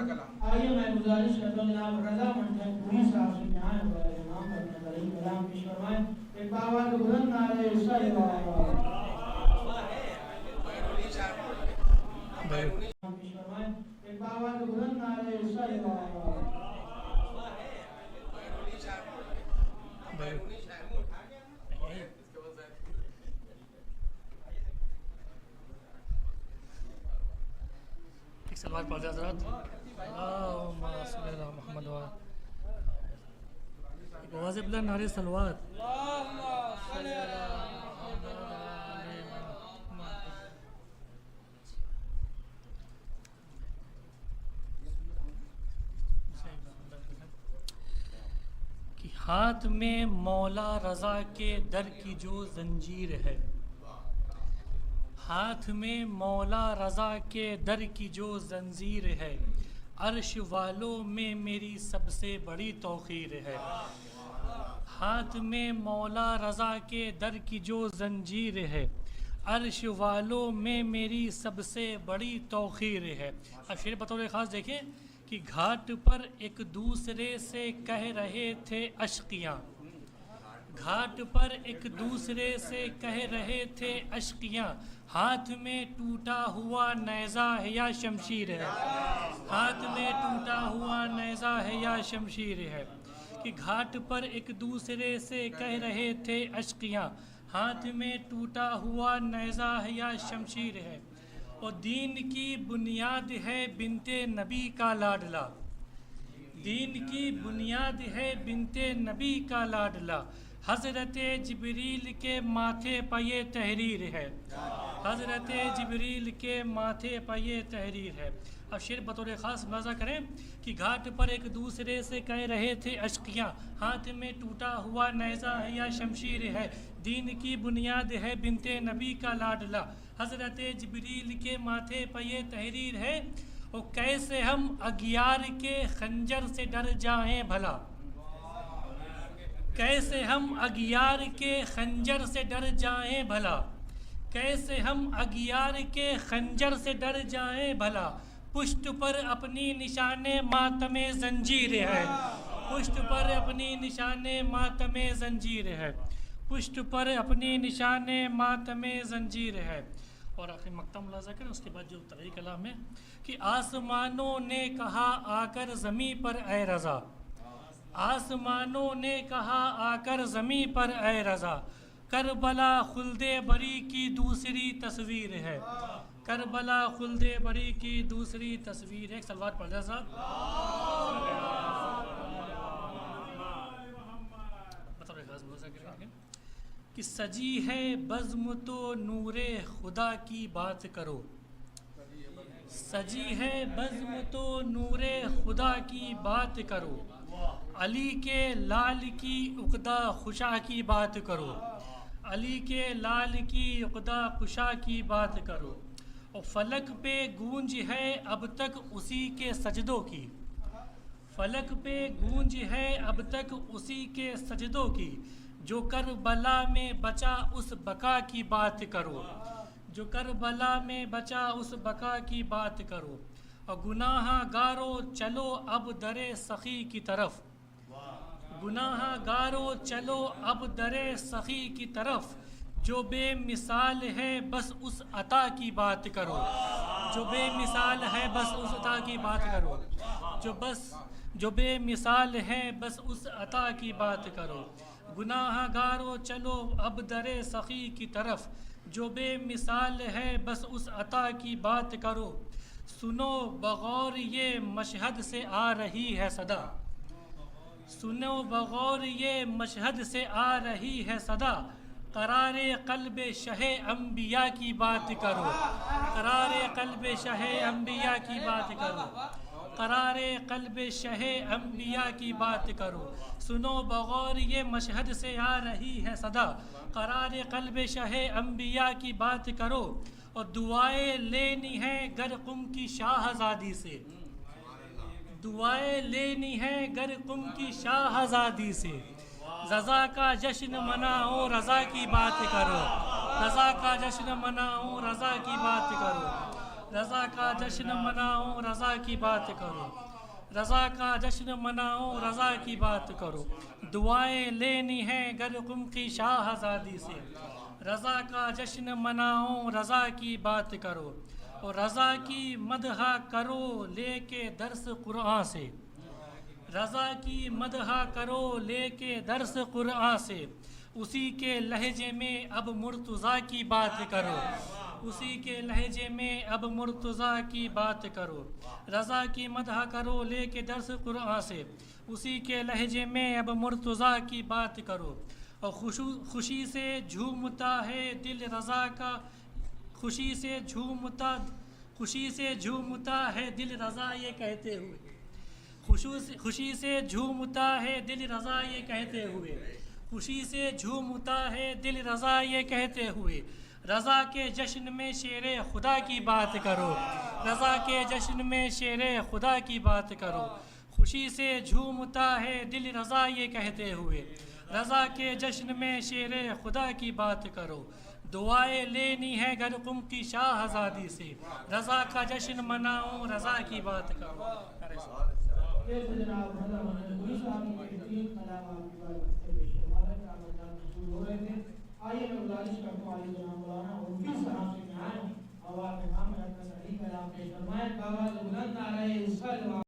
آئیے میں گزارش کرتا ہوں جناب رضا منٹھن پوری صاحب سے جہاں امام پر اپنا کریم کلام پیش فرمائیں. ایک باواد بلند نعرہ پیش فرمائیں. ایک باواد بلند نعرہ ایک سلوات پڑھ دیں حضرات. اللہم صلی علی محمد و آواز بلند نعرہ سلوات. کہ ہاتھ میں مولا رضا کے در کی جو زنجیر ہے، ہاتھ میں مولا رضا کے در کی جو زنجیر ہے، عرش والوں میں میری سب سے بڑی توقیر ہے. ہاتھ میں مولا رضا کے در کی جو زنجیر ہے، عرش والوں میں میری سب سے بڑی توقیر ہے. اب شعر بطور خاص دیکھیں کہ گھاٹ پر ایک دوسرے سے کہہ رہے تھے اشقیاں، گھاٹ پر ایک دوسرے سے کہہ رہے تھے اشقیاں، ہاتھ میں ٹوٹا ہوا نیزہ ہے یا شمشیر ہے، ہاتھ میں ٹوٹا ہوا نیزہ ہے یا شمشیر ہے. کہ گھاٹ پر ایک دوسرے سے کہہ رہے تھے اشقیاں، ہاتھ میں ٹوٹا ہوا نیزہ ہے یا شمشیر ہے. اور دین کی بنیاد ہے بنت نبی کا لاڈلا، دین کی بنیاد ہے بنت نبی کا لاڈلا، حضرت جبریل کے ماتھے پہ یہ تحریر ہے، حضرت جبریل کے ماتھے پہ یہ تحریر ہے. اب شعر بطور خاص مزہ کریں کہ گھاٹ پر ایک دوسرے سے کہہ رہے تھے اشقیاں، ہاتھ میں ٹوٹا ہوا نیزہ ہے یا شمشیر ہے، دین کی بنیاد ہے بنت نبی کا لاڈلا، حضرت جبریل کے ماتھے پہ یہ تحریر ہے. اور کیسے ہم اگیار کے خنجر سے ڈر جائیں بھلا، کیسے ہم اگیار کے خنجر سے ڈر جائیں بھلا، کیسے ہم اگیار کے خنجر سے ڈر جائیں بھلا، پشت پر اپنی نشان ماتم زنجیر ہے، پشت پر اپنی نشان ماتم زنجیر ہے، پشت پر اپنی نشان ماتم زنجیر ہے. اور آخری مقطع ملاحظہ کریں، اس کے بعد جو تغیر کلام ہے کہ آسمانوں نے کہا آ کر زمین پر اے رضا، آسمانوں نے کہا آ کر زمین پر اے رضا، کربلا خلد بری کی دوسری تصویر ہے، کربلا خلد بری کی دوسری تصویر ہے. ایک سلوات پڑھ دیں صاحب. کہ سجی ہے بزم تو نور خدا کی بات کرو، سجی ہے بزم تو نور خدا کی بات کرو، علی کے لال کی عقدہ خوشا کی بات کرو، علی کے لال کی عقدہ خوشا کی بات کرو. اور فلک پہ گونج ہے اب تک اسی کے سجدوں کی، فلک پہ گونج ہے اب تک اسی کے سجدوں کی، جو کربلا میں بچا اس بقا کی بات کرو، جو کربلا میں بچا اس بقا کی بات کرو. اور گناہ گارو چلو اب در سخی کی طرف، گناہ گارو چلو اب در سخی کی طرف، جو بے مثال ہے بس اس عطا کی بات کرو، جو بے مثال ہے بس اس عطا کی بات کرو، جو بے مثال ہے بس اس عطا کی بات کرو. گناہ گارو چلو اب در سخی کی طرف، جو بے مثال ہے بس اس عطا کی بات کرو. سنو بغور یہ مشہد سے آ رہی ہے صدا، سنو بغور یہ مشہد سے آ رہی ہے صدا، قرار قلب شہ انبیاء کی بات کرو، قرار قلب شہ انبیاء کی بات کرو، قرار قلب شہ انبیاء کی بات کرو. سنو بغور یہ مشہد سے آ رہی ہے صدا، قرار قلب شہ انبیاء کی بات کرو. اور دعائیں لینی ہے گر قم کی شاہزادی سے، دعائیں لینی ہے گر قم کی شاہزادی سے، رضا کا جشن مناؤ رضا کی بات کرو، رضا کا جشن مناؤ رضا کی بات کرو، رضا کا جشن مناؤ رضا کی بات کرو، رضا کا جشن مناؤ رضا کی بات کرو، دعائیں لینی ہیں گرگم کی شاہزادی سے، رضا کا جشن مناؤ رضا کی بات کرو، اور رضا کی مدح کرو لے کے درس قرآن سے، رضا کی مدح کرو لے کے درس قرآن سے، اسی کے لہجے میں اب مرتضیٰ کی بات کرو، اسی کے لہجے میں اب مرتضیٰ کی بات کرو، رضا کی مدح کرو لے کے درس قرآن سے، اسی کے لہجے میں اب مرتضیٰ کی بات کرو، اور خوشی سے جھومتا ہے دل رضا کا، خوشی سے جھومتا ہے دل رضا یہ کہتے ہوئے، خوشی سے جھومتا ہے دل رضا یہ کہتے ہوئے، خوشی سے جھومتا ہے دل رضا یہ کہتے ہوئے، رضا کے جشن میں شیر خدا کی بات کرو، رضا کے جشن میں شیر خدا کی بات کرو، خوشی سے جھومتا ہے دل رضا یہ کہتے ہوئے، رضا کے جشن میں شیر خدا کی بات کرو، دعائیں لینی ہے گرگم کی شاہزادی سے، رضا کا جشن مناؤ رضا کی بات کرو۔ یہ جناب حضرت پوری صاحب کے تین کلام آپ کی بات سے پیش ہمارا کیا مطلب مشہور ہو رہے تھے۔ آئیے میں گزارش کرتا ہوں علی جناب مولانا عرفی صاحب سے کہ آئیں آواز میں ہم اپنا صحیح کلام پیش فرمائیں، آواز بلند آ رہے اس کا